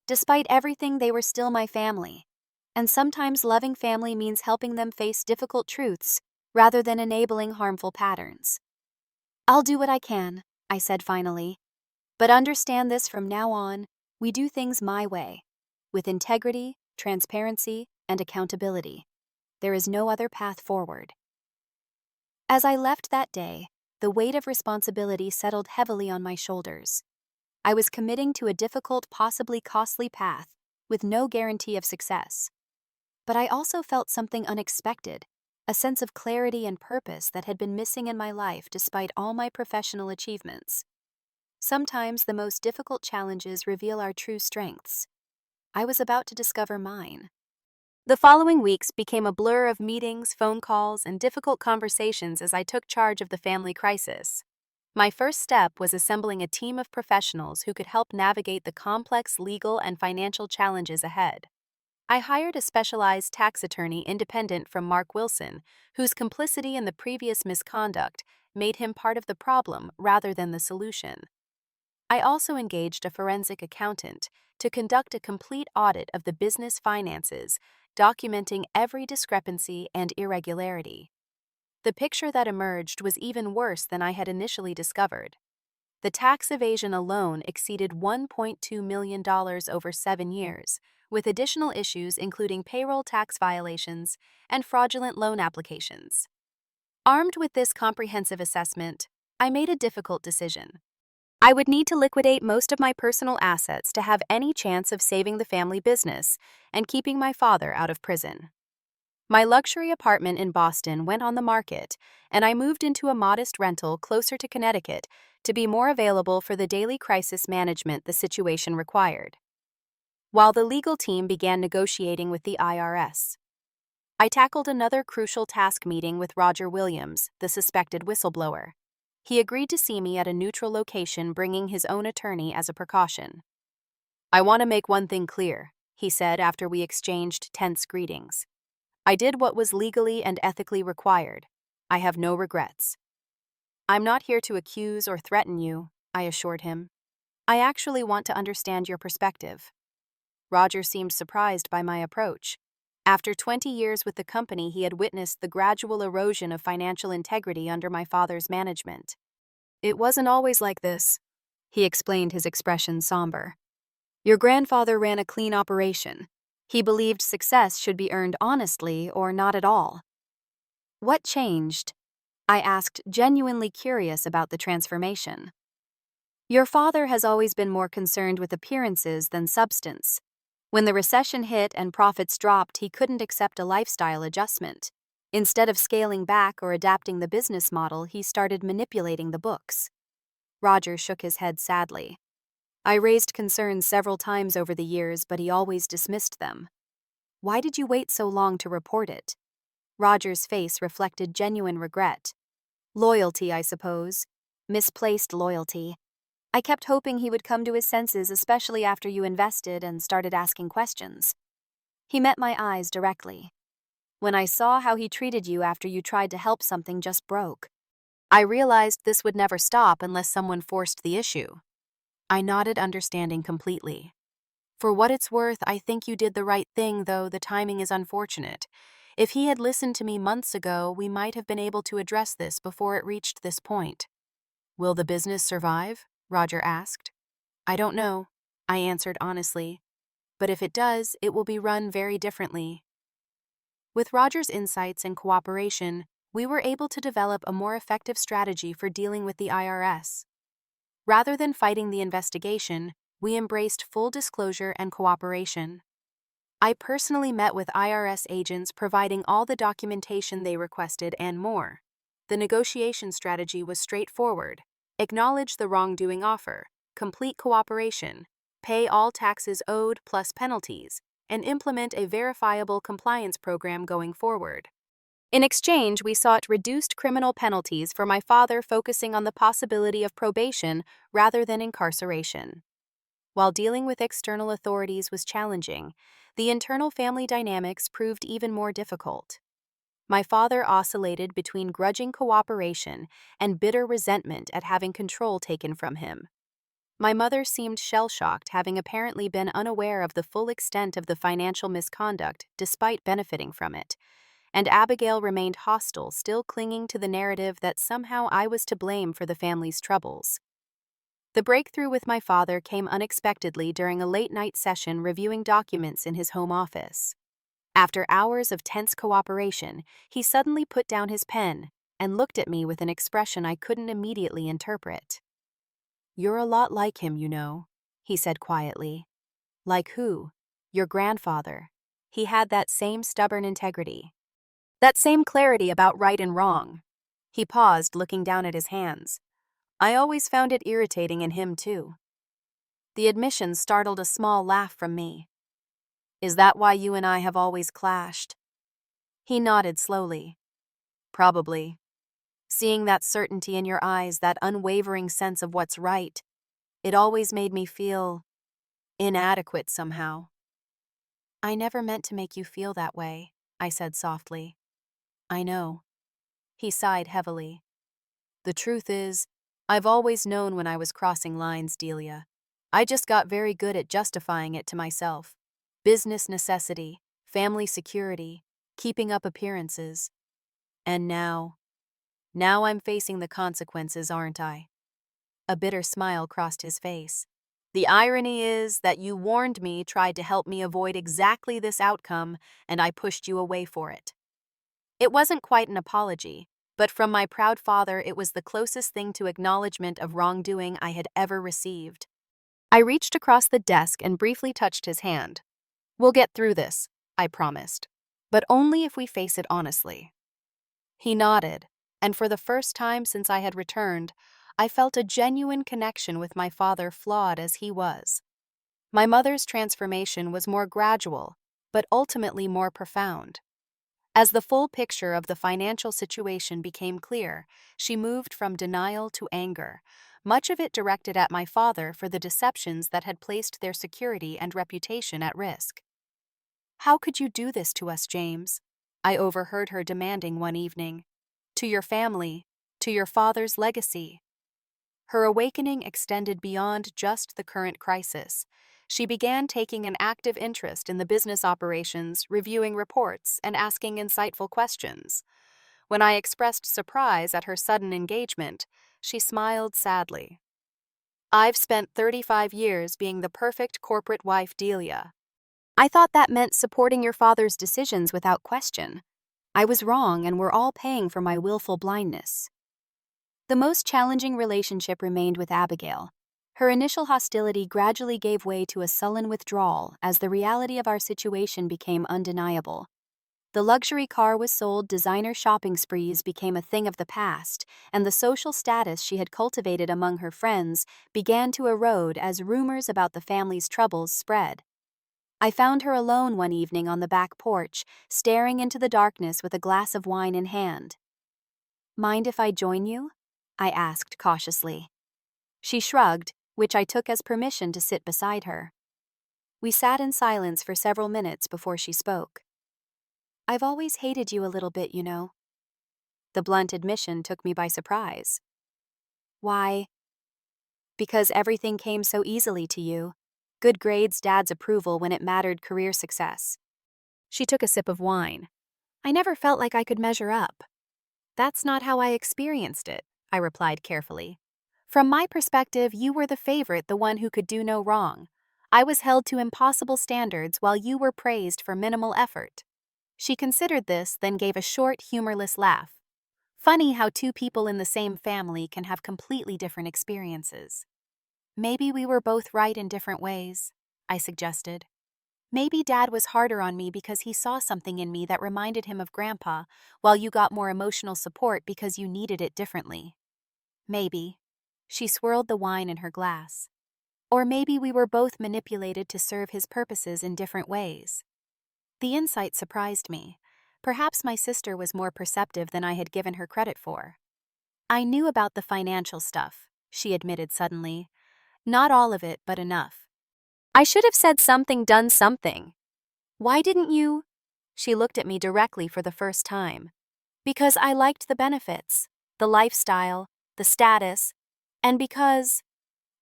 Despite everything, they were still my family. And sometimes loving family means helping them face difficult truths rather than enabling harmful patterns. I'll do what I can, I said finally. But understand this, from now on, we do things my way, with integrity, transparency, and accountability. There is no other path forward. As I left that day, the weight of responsibility settled heavily on my shoulders. I was committing to a difficult, possibly costly path, with no guarantee of success. But I also felt something unexpected, a sense of clarity and purpose that had been missing in my life despite all my professional achievements. Sometimes the most difficult challenges reveal our true strengths. I was about to discover mine. The following weeks became a blur of meetings, phone calls, and difficult conversations as I took charge of the family crisis. My first step was assembling a team of professionals who could help navigate the complex legal and financial challenges ahead. I hired a specialized tax attorney independent from Mark Wilson, whose complicity in the previous misconduct made him part of the problem rather than the solution. I also engaged a forensic accountant to conduct a complete audit of the business finances, documenting every discrepancy and irregularity. The picture that emerged was even worse than I had initially discovered. The tax evasion alone exceeded $1.2 million over 7 years, with additional issues including payroll tax violations and fraudulent loan applications. Armed with this comprehensive assessment, I made a difficult decision. I would need to liquidate most of my personal assets to have any chance of saving the family business and keeping my father out of prison. My luxury apartment in Boston went on the market, and I moved into a modest rental closer to Connecticut to be more available for the daily crisis management the situation required. While the legal team began negotiating with the IRS, I tackled another crucial task meeting with Roger Williams, the suspected whistleblower. He agreed to see me at a neutral location, bringing his own attorney as a precaution. I want to make one thing clear, he said after we exchanged tense greetings. I did what was legally and ethically required. I have no regrets. I'm not here to accuse or threaten you, I assured him. I actually want to understand your perspective. Roger seemed surprised by my approach. After 20 years with the company, he had witnessed the gradual erosion of financial integrity under my father's management. "It wasn't always like this," he explained, his expression somber. "Your grandfather ran a clean operation. He believed success should be earned honestly or not at all." "What changed?" I asked, genuinely curious about the transformation. "Your father has always been more concerned with appearances than substance. When the recession hit and profits dropped, he couldn't accept a lifestyle adjustment. Instead of scaling back or adapting the business model, he started manipulating the books." Roger shook his head sadly. "I raised concerns several times over the years, but he always dismissed them." "Why did you wait so long to report it?" Roger's face reflected genuine regret. "Loyalty, I suppose. Misplaced loyalty. I kept hoping he would come to his senses, especially after you invested and started asking questions." He met my eyes directly. "When I saw how he treated you after you tried to help, something just broke. I realized this would never stop unless someone forced the issue." I nodded, understanding completely. "For what it's worth, I think you did the right thing, though the timing is unfortunate. If he had listened to me months ago, we might have been able to address this before it reached this point." "Will the business survive?" Roger asked. "I don't know," I answered honestly. "But if it does, it will be run very differently." With Roger's insights and cooperation, we were able to develop a more effective strategy for dealing with the IRS. Rather than fighting the investigation, we embraced full disclosure and cooperation. I personally met with IRS agents, providing all the documentation they requested and more. The negotiation strategy was straightforward: acknowledge the wrongdoing offer, complete cooperation, pay all taxes owed plus penalties, and implement a verifiable compliance program going forward. In exchange, we sought reduced criminal penalties for my father, focusing on the possibility of probation rather than incarceration. While dealing with external authorities was challenging, the internal family dynamics proved even more difficult. My father oscillated between grudging cooperation and bitter resentment at having control taken from him. My mother seemed shell-shocked, having apparently been unaware of the full extent of the financial misconduct despite benefiting from it. And Abigail remained hostile, still clinging to the narrative that somehow I was to blame for the family's troubles. The breakthrough with my father came unexpectedly during a late-night session reviewing documents in his home office. After hours of tense cooperation, he suddenly put down his pen and looked at me with an expression I couldn't immediately interpret. "You're a lot like him, you know," he said quietly. "Like who?" "Your grandfather. He had that same stubborn integrity. That same clarity about right and wrong." He paused, looking down at his hands. "I always found it irritating in him, too." The admission startled a small laugh from me. "Is that why you and I have always clashed?" He nodded slowly. "Probably. Seeing that certainty in your eyes, that unwavering sense of what's right, it always made me feel inadequate somehow." "I never meant to make you feel that way," I said softly. "I know." He sighed heavily. "The truth is, I've always known when I was crossing lines, Delia. I just got very good at justifying it to myself. Business necessity, family security, keeping up appearances. And now I'm facing the consequences, aren't I?" A bitter smile crossed his face. "The irony is that you warned me, tried to help me avoid exactly this outcome, and I pushed you away for it." It wasn't quite an apology, but from my proud father, it was the closest thing to acknowledgement of wrongdoing I had ever received. I reached across the desk and briefly touched his hand. "We'll get through this," I promised, "but only if we face it honestly." He nodded, and for the first time since I had returned, I felt a genuine connection with my father, flawed as he was. My mother's transformation was more gradual, but ultimately more profound. As the full picture of the financial situation became clear, she moved from denial to anger, much of it directed at my father for the deceptions that had placed their security and reputation at risk. "How could you do this to us, James?" I overheard her demanding one evening. "To your family, to your father's legacy." Her awakening extended beyond just the current crisis. She began taking an active interest in the business operations, reviewing reports, and asking insightful questions. When I expressed surprise at her sudden engagement, she smiled sadly. "I've spent 35 years being the perfect corporate wife, Delia. I thought that meant supporting your father's decisions without question. I was wrong, and we're all paying for my willful blindness." The most challenging relationship remained with Abigail. Her initial hostility gradually gave way to a sullen withdrawal as the reality of our situation became undeniable. The luxury car was sold, designer shopping sprees became a thing of the past, and the social status she had cultivated among her friends began to erode as rumors about the family's troubles spread. I found her alone one evening on the back porch, staring into the darkness with a glass of wine in hand. "Mind if I join you?" I asked cautiously. She shrugged, which I took as permission to sit beside her. We sat in silence for several minutes before she spoke. "I've always hated you a little bit, you know." The blunt admission took me by surprise. "Why?" "Because everything came so easily to you. Good grades, Dad's approval when it mattered, career success." She took a sip of wine. "I never felt like I could measure up." "That's not how I experienced it," I replied carefully. "From my perspective, you were the favorite, the one who could do no wrong. I was held to impossible standards while you were praised for minimal effort." She considered this, then gave a short, humorless laugh. "Funny how two people in the same family can have completely different experiences." "Maybe we were both right in different ways," I suggested. "Maybe Dad was harder on me because he saw something in me that reminded him of Grandpa, while you got more emotional support because you needed it differently." "Maybe." She swirled the wine in her glass. "Or maybe we were both manipulated to serve his purposes in different ways." The insight surprised me. Perhaps my sister was more perceptive than I had given her credit for. "I knew about the financial stuff," she admitted suddenly. "Not all of it, but enough." "I should have said something, done something." "Why didn't you?" She looked at me directly for the first time. "Because I liked the benefits, the lifestyle, the status, and because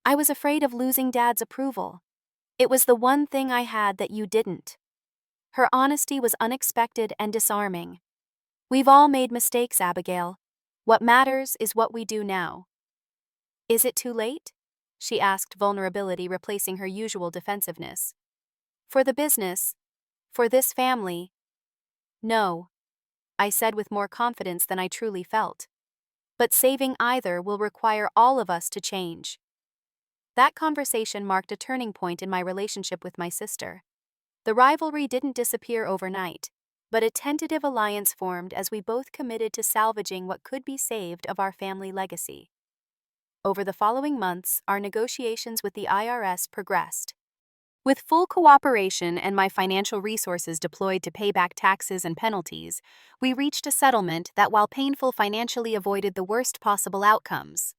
I was afraid of losing Dad's approval. It was the one thing I had that you didn't." Her honesty was unexpected and disarming. "We've all made mistakes, Abigail. What matters is what we do now." "Is it too late?" she asked, vulnerability replacing her usual defensiveness. "For the business, for this family." "No," I said with more confidence than I truly felt. "But saving either will require all of us to change." That conversation marked a turning point in my relationship with my sister. The rivalry didn't disappear overnight, but a tentative alliance formed as we both committed to salvaging what could be saved of our family legacy. Over the following months, our negotiations with the IRS progressed. With full cooperation and my financial resources deployed to pay back taxes and penalties, we reached a settlement that, while painful, financially avoided the worst possible outcomes.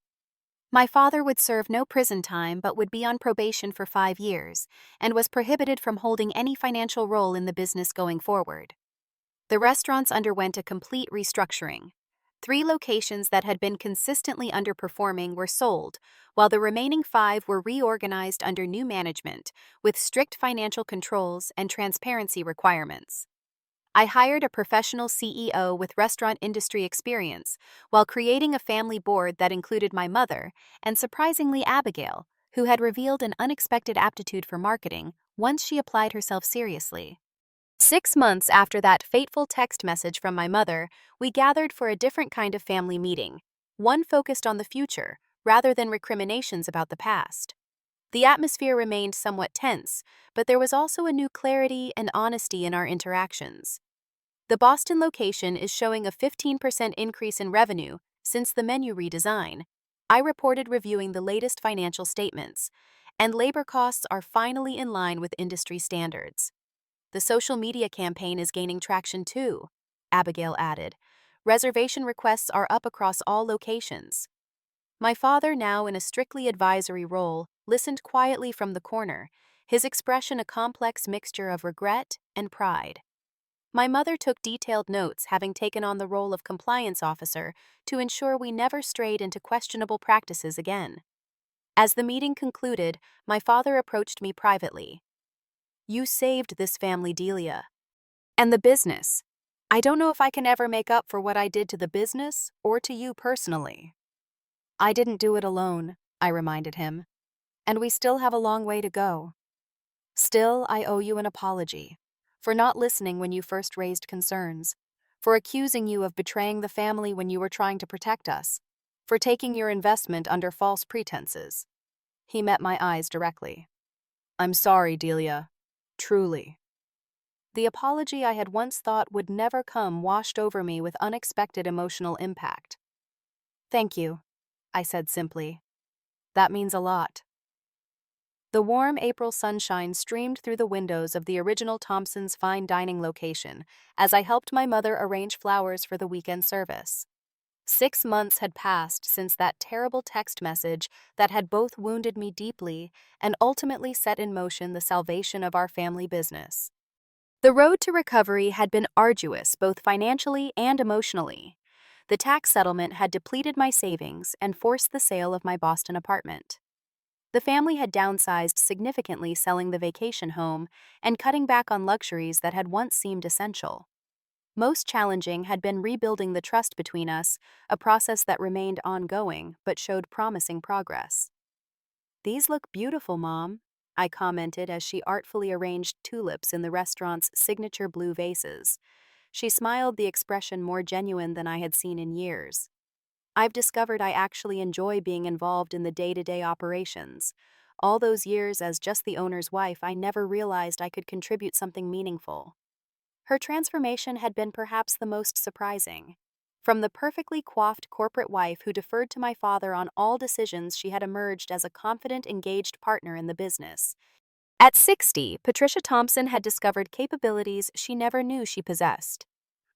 My father would serve no prison time but would be on probation for 5 years and was prohibited from holding any financial role in the business going forward. The restaurants underwent a complete restructuring. 3 locations that had been consistently underperforming were sold, while the remaining 5 were reorganized under new management with strict financial controls and transparency requirements. I hired a professional CEO with restaurant industry experience while creating a family board that included my mother and, surprisingly, Abigail, who had revealed an unexpected aptitude for marketing once she applied herself seriously. 6 months after that fateful text message from my mother, we gathered for a different kind of family meeting, one focused on the future rather than recriminations about the past. The atmosphere remained somewhat tense, but there was also a new clarity and honesty in our interactions. The Boston location is showing a 15% increase in revenue since the menu redesign, I reported, reviewing the latest financial statements, and labor costs are finally in line with industry standards. The social media campaign is gaining traction too, Abigail added. Reservation requests are up across all locations. My father, now in a strictly advisory role, listened quietly from the corner, his expression a complex mixture of regret and pride. My mother took detailed notes, having taken on the role of compliance officer to ensure we never strayed into questionable practices again. As the meeting concluded, my father approached me privately. "You saved this family, Delia. And the business. I don't know if I can ever make up for what I did to the business or to you personally." "I didn't do it alone," I reminded him. "And we still have a long way to go. Still, I owe you an apology for not listening when you first raised concerns, for accusing you of betraying the family when you were trying to protect us, for taking your investment under false pretenses." He met my eyes directly. "I'm sorry, Delia. Truly." The apology I had once thought would never come washed over me with unexpected emotional impact. "Thank you," I said simply. "That means a lot." The warm April sunshine streamed through the windows of the original Thompson's fine dining location as I helped my mother arrange flowers for the weekend service. 6 months had passed since that terrible text message that had both wounded me deeply and ultimately set in motion the salvation of our family business. The road to recovery had been arduous both financially and emotionally. The tax settlement had depleted my savings and forced the sale of my Boston apartment. The family had downsized significantly, selling the vacation home and cutting back on luxuries that had once seemed essential. Most challenging had been rebuilding the trust between us, a process that remained ongoing but showed promising progress. "These look beautiful, Mom," I commented as she artfully arranged tulips in the restaurant's signature blue vases. She smiled, the expression more genuine than I had seen in years. "I've discovered I actually enjoy being involved in the day-to-day operations. All those years as just the owner's wife, I never realized I could contribute something meaningful." Her transformation had been perhaps the most surprising. From the perfectly coiffed corporate wife who deferred to my father on all decisions, she had emerged as a confident, engaged partner in the business. At 60, Patricia Thompson had discovered capabilities she never knew she possessed.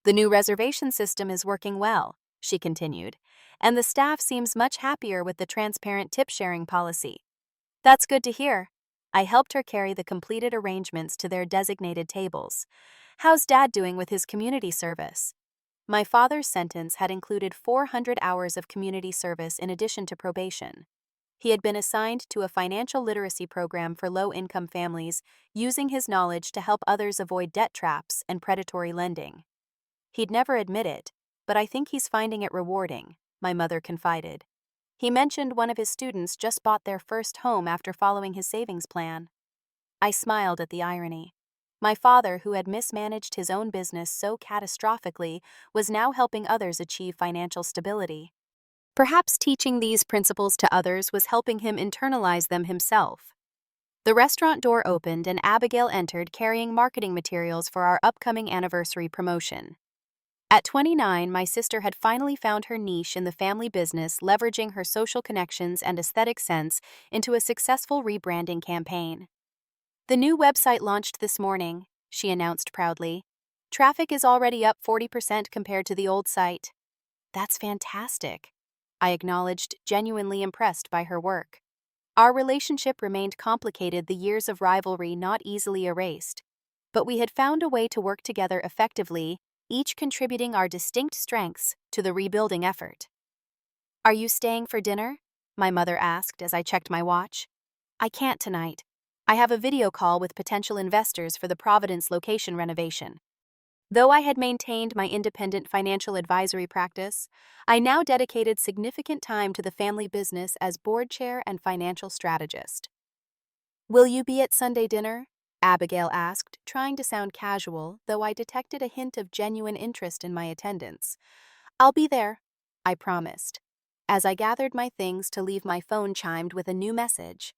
"The new reservation system is working well," she continued, "and the staff seems much happier with the transparent tip-sharing policy." "That's good to hear." I helped her carry the completed arrangements to their designated tables. "How's Dad doing with his community service?" My father's sentence had included 400 hours of community service in addition to probation. He had been assigned to a financial literacy program for low-income families, using his knowledge to help others avoid debt traps and predatory lending. "He'd never admit it, but I think he's finding it rewarding," my mother confided. "He mentioned one of his students just bought their first home after following his savings plan." I smiled at the irony. My father, who had mismanaged his own business so catastrophically, was now helping others achieve financial stability. Perhaps teaching these principles to others was helping him internalize them himself. The restaurant door opened and Abigail entered carrying marketing materials for our upcoming anniversary promotion. At 29, my sister had finally found her niche in the family business, leveraging her social connections and aesthetic sense into a successful rebranding campaign. "The new website launched this morning," she announced proudly. "Traffic is already up 40% compared to the old site." "That's fantastic," I acknowledged, genuinely impressed by her work. Our relationship remained complicated, the years of rivalry not easily erased. But we had found a way to work together effectively, each contributing our distinct strengths to the rebuilding effort. "Are you staying for dinner?" my mother asked as I checked my watch. "I can't tonight. I have a video call with potential investors for the Providence location renovation." Though I had maintained my independent financial advisory practice, I now dedicated significant time to the family business as board chair and financial strategist. "Will you be at Sunday dinner?" Abigail asked, trying to sound casual, though I detected a hint of genuine interest in my attendance. "I'll be there," I promised. As I gathered my things to leave, my phone chimed with a new message.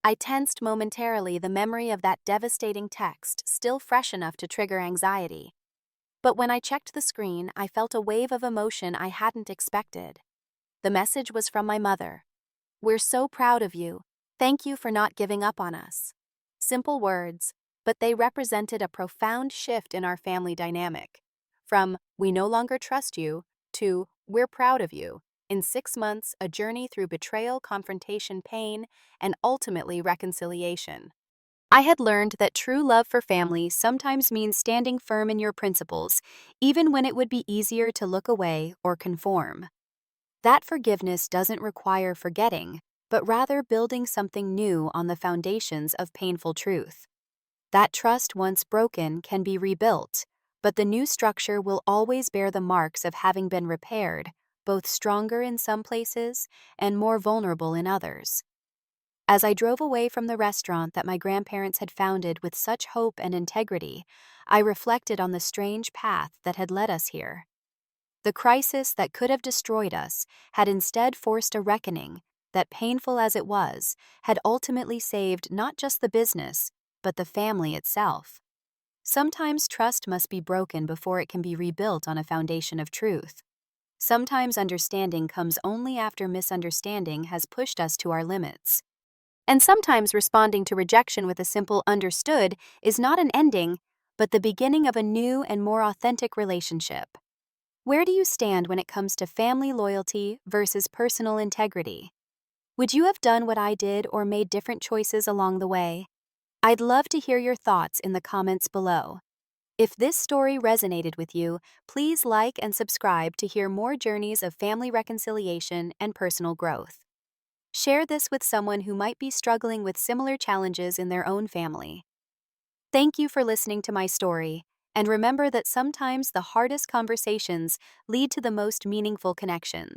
I tensed momentarily, the memory of that devastating text still fresh enough to trigger anxiety. But when I checked the screen, I felt a wave of emotion I hadn't expected. The message was from my mother. "We're so proud of you. Thank you for not giving up on us." Simple words, but they represented a profound shift in our family dynamic. From "we no longer trust you" to "we're proud of you." In 6 months, a journey through betrayal, confrontation, pain, and ultimately reconciliation. I had learned that true love for family sometimes means standing firm in your principles, even when it would be easier to look away or conform. That forgiveness doesn't require forgetting, but rather building something new on the foundations of painful truth. That trust once broken can be rebuilt, but the new structure will always bear the marks of having been repaired, both stronger in some places and more vulnerable in others. As I drove away from the restaurant that my grandparents had founded with such hope and integrity, I reflected on the strange path that had led us here. The crisis that could have destroyed us had instead forced a reckoning that, painful as it was, had ultimately saved not just the business, but the family itself. Sometimes trust must be broken before it can be rebuilt on a foundation of truth. Sometimes understanding comes only after misunderstanding has pushed us to our limits. And sometimes responding to rejection with a simple "understood" is not an ending, but the beginning of a new and more authentic relationship. Where do you stand when it comes to family loyalty versus personal integrity? Would you have done what I did or made different choices along the way? I'd love to hear your thoughts in the comments below. If this story resonated with you, please like and subscribe to hear more journeys of family reconciliation and personal growth. Share this with someone who might be struggling with similar challenges in their own family. Thank you for listening to my story, and remember that sometimes the hardest conversations lead to the most meaningful connections.